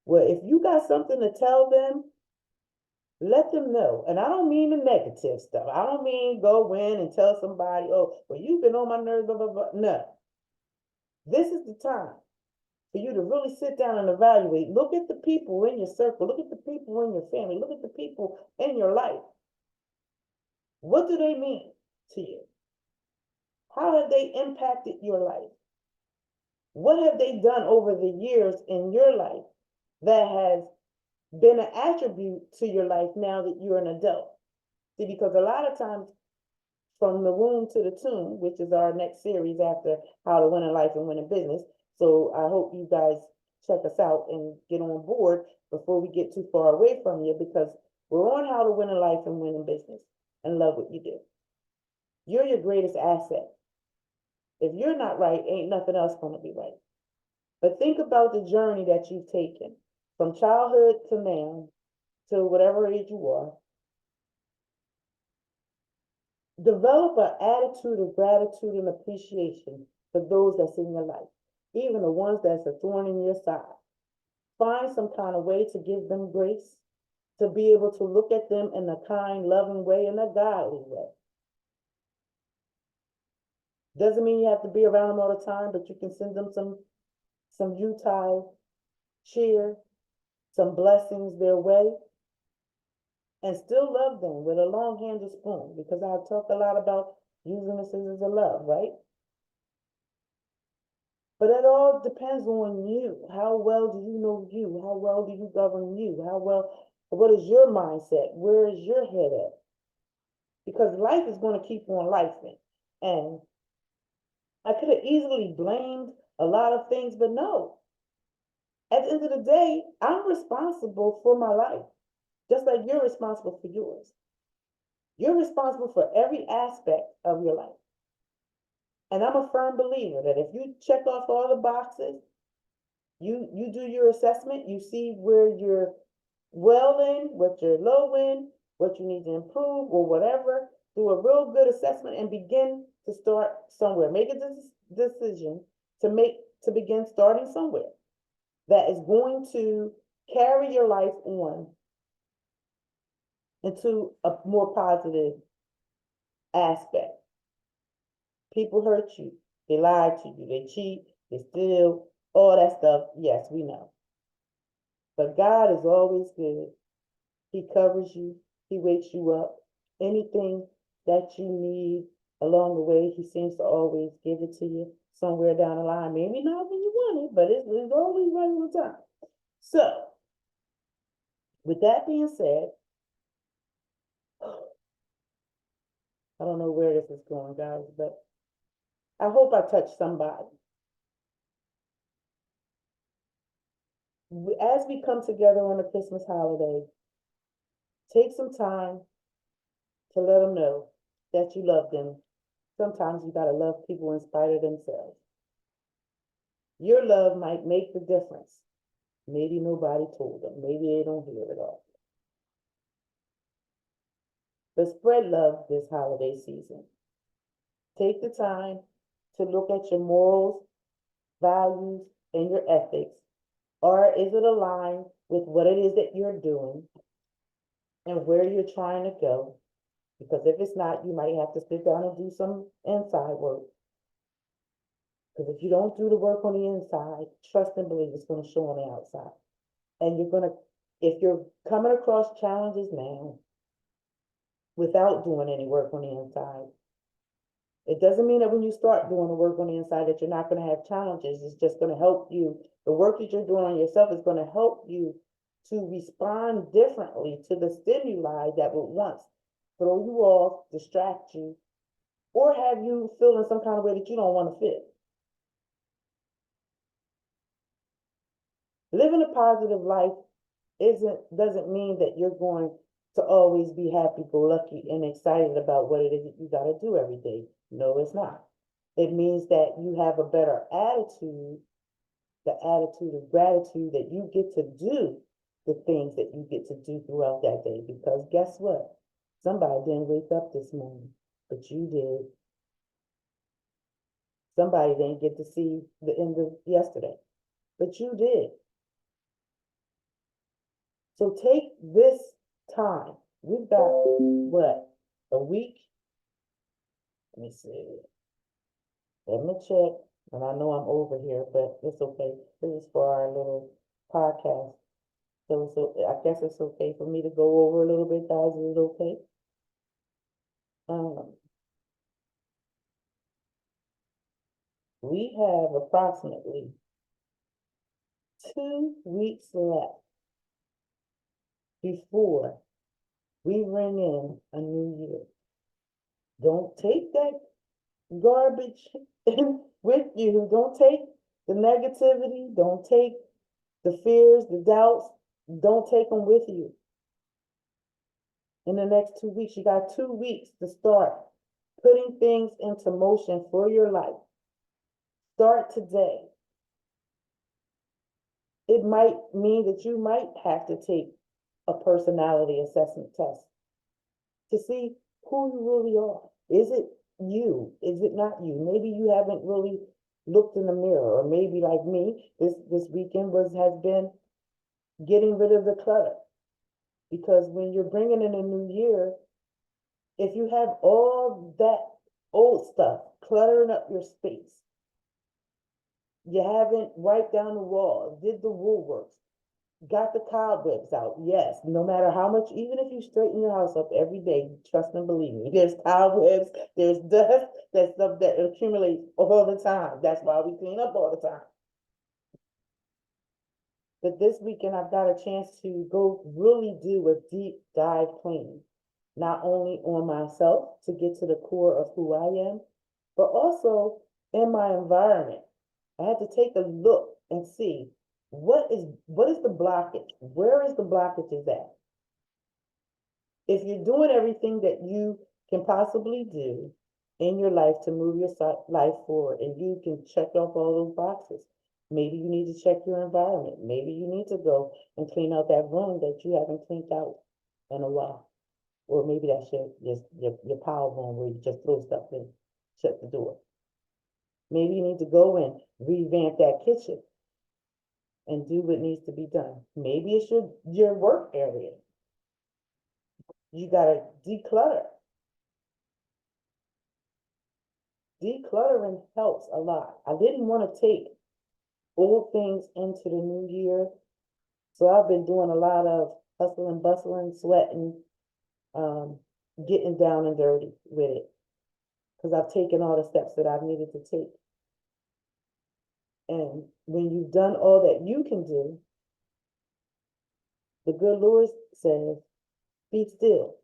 where if you got something to tell them, let them know. And I don't mean the negative stuff. I don't mean go in and tell somebody, oh, well, you've been on my nerves, blah, blah, blah. No. This is the time for you to really sit down and evaluate. Look at the people in your circle. Look at the people in your family. Look at the people in your life. What do they mean to you? How have they impacted your life? What have they done over the years in your life that has been an attribute to your life now that you're an adult? See, because a lot of times, from the womb to the tomb, which is our next series after How to Win in Life and Win in Business. So I hope you guys check us out and get on board before we get too far away from you, because we're on How to Win in Life and Win in Business and love what you do. You're your greatest asset. If you're not right, ain't nothing else going to be right. But think about the journey that you've taken from childhood to now, to whatever age you are. Develop an attitude of gratitude and appreciation for those that's in your life, even the ones that's a thorn in your side. Find some kind of way to give them grace, to be able to look at them in a kind, loving way, in a godly way. Doesn't mean you have to be around them all the time, but you can send them some Utah cheer, some blessings their way, and still love them with a long-handled spoon, because I talk a lot about using the scissors of love, right? But it all depends on you. How well do you know you? How well do you govern you? What is your mindset? Where is your head at? Because life is going to keep on lifing. And I could have easily blamed a lot of things, but no. At the end of the day, I'm responsible for my life, just like you're responsible for yours. You're responsible for every aspect of your life. And I'm a firm believer that if you check off all the boxes, you do your assessment, you see where you're well in, what you're low in, what you need to improve or whatever, do a real good assessment and begin to start somewhere. Make a decision to begin starting somewhere that is going to carry your life on into a more positive aspect. People hurt you, they lie to you, they cheat, they steal, all that stuff. Yes, we know. But God is always good. He covers you. He wakes you up. Anything that you need along the way, he seems to always give it to you somewhere down the line. Maybe not when you want it, but it's always right on time. So, with that being said, I don't know where this is going, guys, but I hope I touched somebody. As we come together on the Christmas holiday, take some time to let them know that you love them. Sometimes you gotta love people in spite of themselves. Your love might make the difference. Maybe nobody told them. Maybe they don't hear it all. But spread love this holiday season. Take the time to look at your morals, values, and your ethics. Or is it aligned with what it is that you're doing and where you're trying to go? Because if it's not, you might have to sit down and do some inside work. Because if you don't do the work on the inside, trust and believe it's going to show on the outside. And you're going to, if you're coming across challenges now without doing any work on the inside, it doesn't mean that when you start doing the work on the inside that you're not going to have challenges. It's just going to help you. The work that you're doing on yourself is going to help you to respond differently to the stimuli that would once throw you off, distract you, or have you feel in some kind of way that you don't want to feel. Living a positive life doesn't mean that you're going to always be happy-go-lucky and excited about what it is that you got to do every day. No, it's not. It means that you have a better attitude, the attitude of gratitude that you get to do the things that you get to do throughout that day. Because guess what? Somebody didn't wake up this morning, but you did. Somebody didn't get to see the end of yesterday, but you did. So take this time. We've got what? A week? Let me see. Let me check. And I know I'm over here, but it's okay. This is for our little podcast. So I guess it's okay for me to go over a little bit, guys. Is it okay? Um, we have approximately 2 weeks left before we ring in a new year. Don't take that garbage with you. Don't take the negativity. Don't take the fears, the doubts. Don't take them with you. In the next 2 weeks, you got 2 weeks to start putting things into motion for your life. Start today. It might mean that you might have to take a personality assessment test to see who you really are. Is it you? Is it not you? Maybe you haven't really looked in the mirror, or maybe like me, this weekend has been getting rid of the clutter. Because when you're bringing in a new year, if you have all that old stuff cluttering up your space, you haven't wiped down the walls, did the woolworks, got the cobwebs out. Yes, no matter how much, even if you straighten your house up every day, trust and believe me, there's cobwebs, there's dust, there's stuff that accumulates all the time. That's why we clean up all the time. But this weekend, I've got a chance to go really do a deep dive clean, not only on myself to get to the core of who I am, but also in my environment. I had to take a look and see what is the blockage? Where is the blockages at? If you're doing everything that you can possibly do in your life to move your life forward, and you can check off all those boxes, maybe you need to check your environment. Maybe you need to go and clean out that room that you haven't cleaned out in a while. Or maybe that's your power room where you just throw stuff in, shut the door. Maybe you need to go and revamp that kitchen and do what needs to be done. Maybe it's your work area. You gotta declutter. Decluttering helps a lot. I didn't want to take old things into the new year So I've been doing a lot of hustling, bustling, sweating, um, getting down and dirty with it. Because I've taken all the steps that I've needed to take. And when you've done all that you can do, the good Lord says, be still,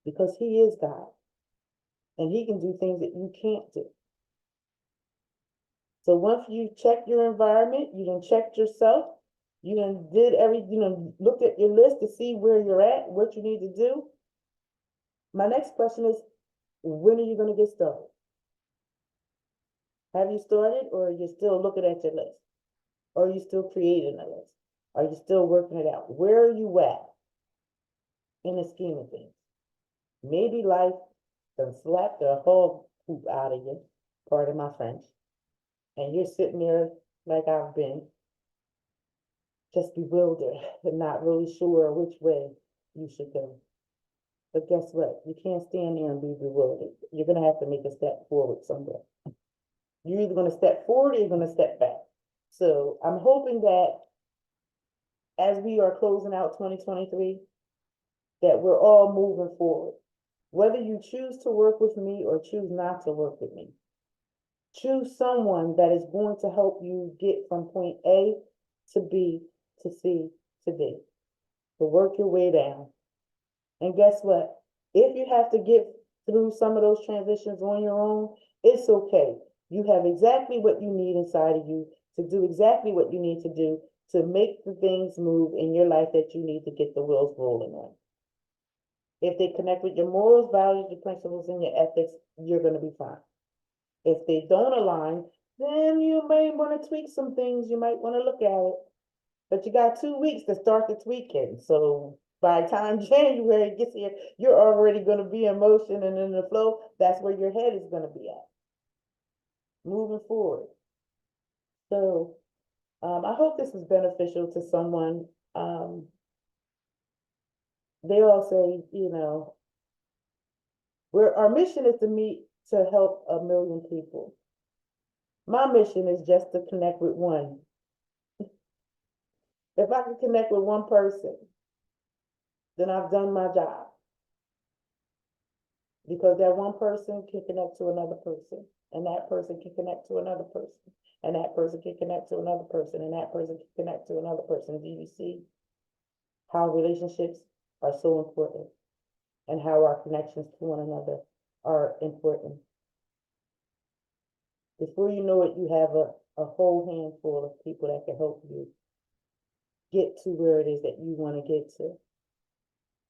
because He is God and He can do things that you can't do. So once you check your environment, you done checked yourself, you done looked at your list to see where you're at, what you need to do. My next question is, when are you going to get started? Have you started, or are you still looking at your list? Or are you still creating a list? Are you still working it out? Where are you at in the scheme of things? Maybe life done slapped the whole poop out of you, pardon my French, and you're sitting there like I've been, just bewildered and not really sure which way you should go. But guess what? You can't stand there and be bewildered. You're going to have to make a step forward somewhere. You're either going to step forward or you're going to step back. So I'm hoping that as we are closing out 2023, that we're all moving forward. Whether you choose to work with me or choose not to work with me, choose someone that is going to help you get from point A to B to C to D. So work your way down. And guess what? If you have to get through some of those transitions on your own, it's okay. You have exactly what you need inside of you to do exactly what you need to do to make the things move in your life that you need to get the wheels rolling on. If they connect with your morals, values, your principles, and your ethics, you're going to be fine. If they don't align, then you may want to tweak some things. You might want to look at it. But you got 2 weeks to start the tweaking. So by the time January gets here, you're already going to be in motion and in the flow. That's where your head is going to be at, moving forward. So I hope this was beneficial to someone. They all say, our mission is to help 1 million people. My mission is just to connect with one. If I can connect with one person, then I've done my job. Because that one person can connect to another person, and that person can connect to another person, and that person can connect to another person, and that person can connect to another person. Do you see how relationships are so important and how our connections to one another are important? Before you know it, you have a whole handful of people that can help you get to where it is that you want to get to.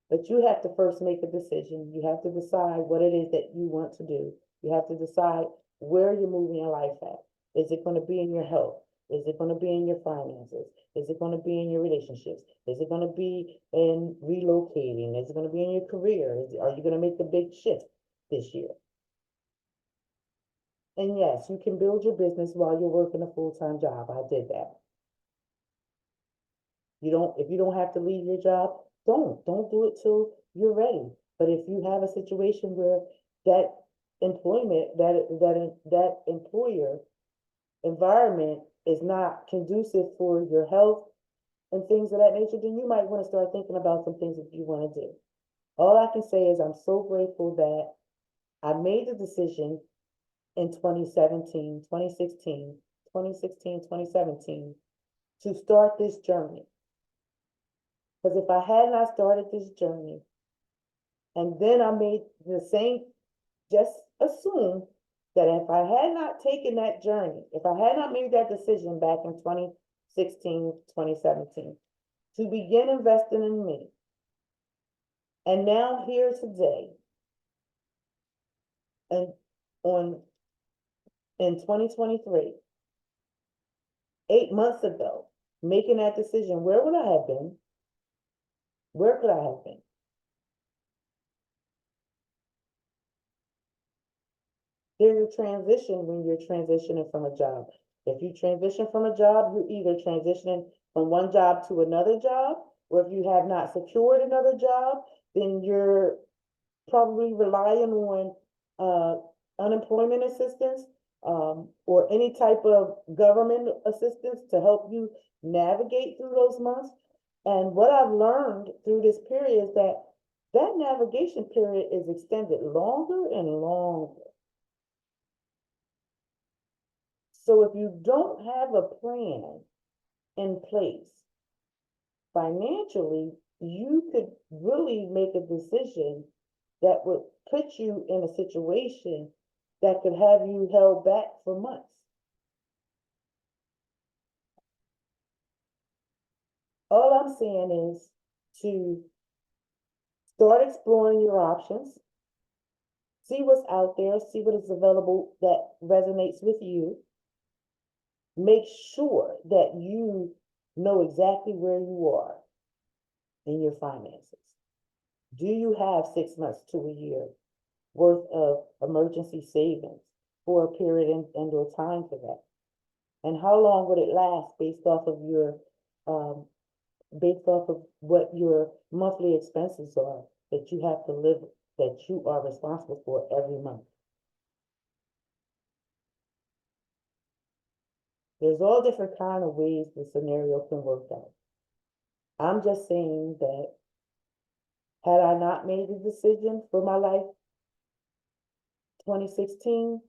But you have to first make a decision. You have to decide what it is that you want to do. You have to decide where you're moving your life at. Is it going to be in your health? Is it going to be in your finances? Is it going to be in your relationships? Is it going to be in relocating? Is it going to be in your career? Are you going to make a big shift this year? And yes, you can build your business while you're working a full-time job. I did that. If you don't have to leave your job, don't do it till you're ready. But if you have a situation where that that employer environment is not conducive for your health and things of that nature, then you might want to start thinking about some things that you want to do. All I can say is I'm so grateful that I made the decision in 2017, 2016, 2016, 2017 to start this journey. Because if I had not started this journey, and then I made the same, just assume that if I had not taken that journey, if I had not made that decision back in 2016, 2017, to begin investing in me, and now here today, and in 2023, 8 months ago, making that decision, where would I have been? Where could I have been? There's a transition when you're transitioning from a job. If you transition from a job, you're either transitioning from one job to another job, or if you have not secured another job, then you're probably relying on unemployment assistance, or any type of government assistance to help you navigate through those months. And what I've learned through this period is that that navigation period is extended longer and longer. So if you don't have a plan in place financially, you could really make a decision that would put you in a situation that could have you held back for months. All I'm saying is to start exploring your options, see what's out there, see what is available that resonates with you. Make sure that you know exactly where you are in your finances. Do you have 6 months to a year worth of emergency savings for a period and or time for that? And how long would it last based off of what your monthly expenses are that you have to live, that you are responsible for every month? There's all different kind of ways the scenario can work out. I'm just saying that had I not made the decision for my life, 2016,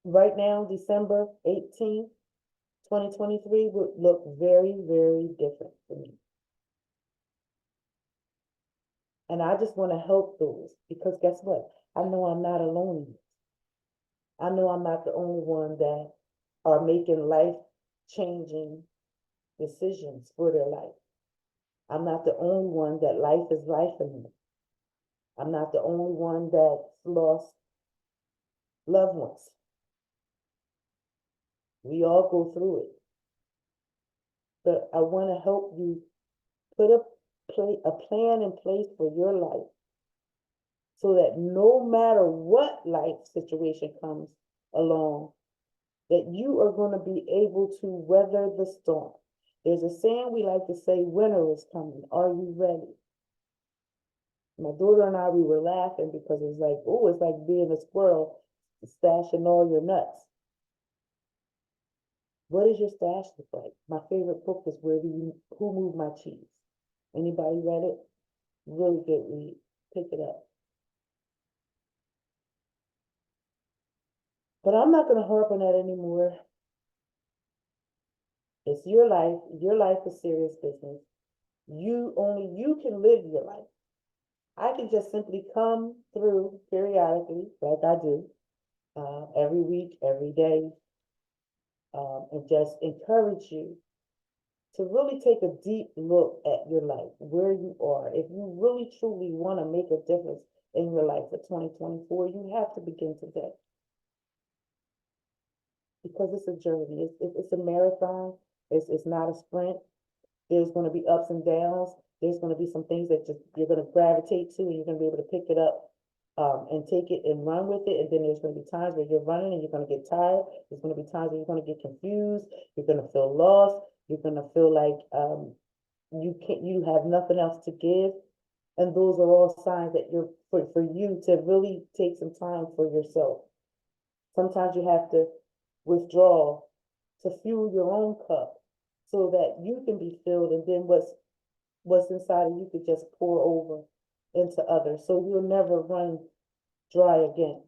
right now, December 18th, 2023 would look very, very different for me. And I just want to help those, because guess what? I know I'm not alone in this. I know I'm not the only one that are making life-changing decisions for their life. I'm not the only one that life is life in them. I'm not the only one that's lost loved ones. We all go through it. But I want to help you put a plan in place for your life so that no matter what life situation comes along, that you are going to be able to weather the storm. There's a saying we like to say, winter is coming. Are you ready? My daughter and I, we were laughing because it's like, oh, it's like being a squirrel stashing all your nuts. What does your stash look like? My favorite book is Who Moved My Cheese? Anybody read it? Really good read. Pick it up. But I'm not going to harp on that anymore. It's your life. Your life is serious business. Only you can live your life. I can just simply come through periodically, like I do, every week, every day, and just encourage you to really take a deep look at your life, where you are. If you really truly want to make a difference in your life for 2024, you have to begin today. Because it's a journey. It's a marathon. It's not a sprint. There's going to be ups and downs. There's going to be some things that you're going to gravitate to, and you're going to be able to pick it up and take it and run with it. And then there's going to be times where you're running and you're going to get tired. There's going to be times where you're going to get confused. You're going to feel lost. You're going to feel like you have nothing else to give. And those are all signs that for you to really take some time for yourself. Sometimes you have to withdraw to fuel your own cup so that you can be filled, and then what's inside of you could just pour over into others, so you'll never run dry again.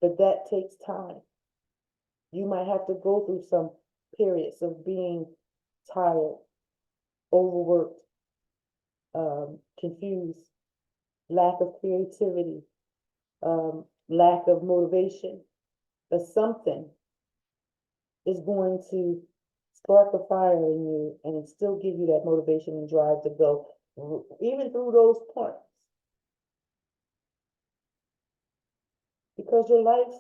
But that takes time. You might have to go through some periods of being tired, overworked, confused, lack of creativity, lack of motivation. But something is going to spark a fire in you and still give you that motivation and drive to go, even through those points. Because your life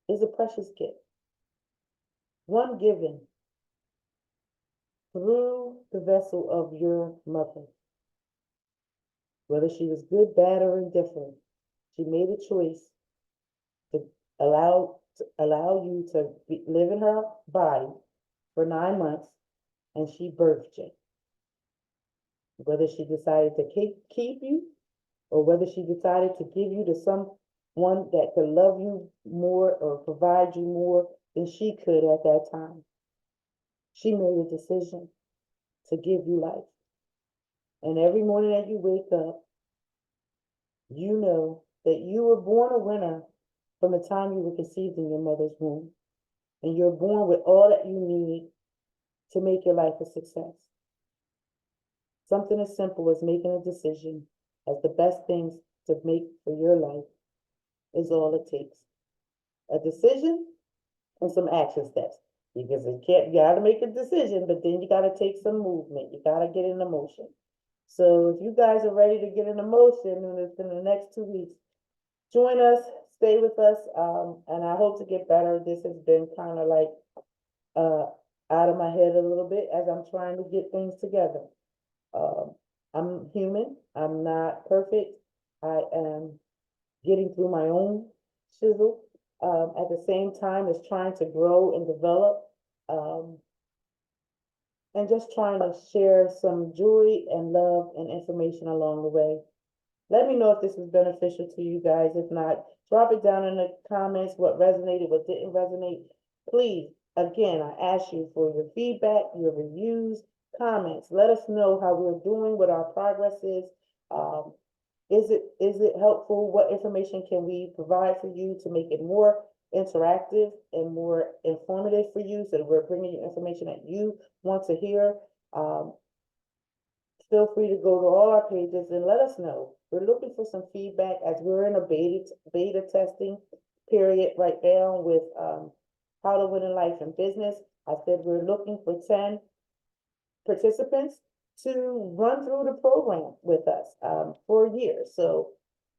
is a precious gift, one given through the vessel of your mother. Whether she was good, bad, or indifferent, she made a choice to allow you to live in her body for 9 months, and she birthed you. Whether she decided to keep you or whether she decided to give you to someone that could love you more or provide you more than she could at that time. She made a decision to give you life. And every morning that you wake up, you know that you were born a winner from the time you were conceived in your mother's womb. And you're born with all that you need to make your life a success. Something as simple as making a decision as the best things to make for your life is all it takes. A decision and some action steps. Because you gotta make a decision, but then you gotta take some movement. You gotta get in motion. So if you guys are ready to get in motion in the next 2 weeks, join us, stay with us, and I hope to get better. This has been kind of like out of my head a little bit as I'm trying to get things together. I'm human. I'm not perfect. I am getting through my own chisel. At the same time as trying to grow and develop, and just trying to share some joy and love and information along the way. Let me know if this was beneficial to you guys. If not, drop it down in the comments, what resonated, what didn't resonate. Please, again, I ask you for your feedback, your reviews, comments. Let us know how we're doing, what our progress is. Is it helpful? What information can we provide for you to make it more interactive and more informative for you so that we're bringing you information that you want to hear? Feel free to go to all our pages and let us know. We're looking for some feedback as we're in a beta testing period right now with how to win in life and business. I said we're looking for 10 participants to run through the program with us for a year. So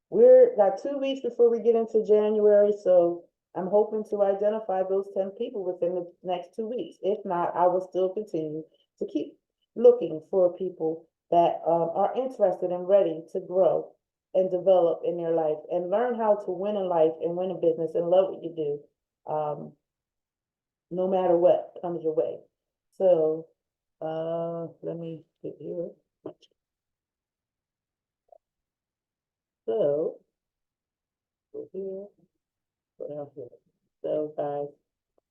we're got 2 weeks before we get into January. So I'm hoping to identify those 10 people within the next 2 weeks. If not, I will still continue to keep looking for people that are interested and ready to grow and develop in their life and learn how to win in life and win in business and love what you do, no matter what comes your way. So let me get here. So go here, go down here. So guys,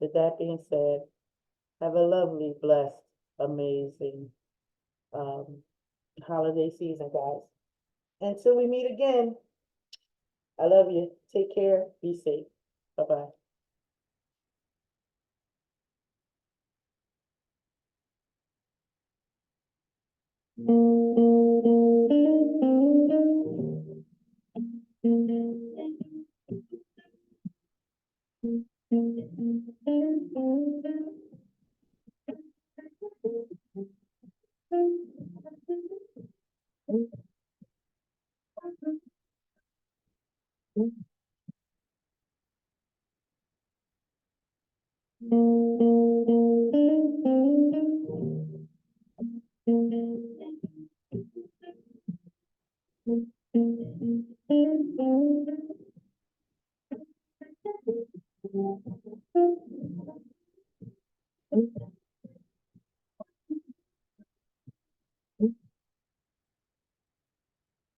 with that being said, have a lovely, blessed, amazing holiday season, guys. Until we meet again, I love you. Take care. Be safe. Bye-bye.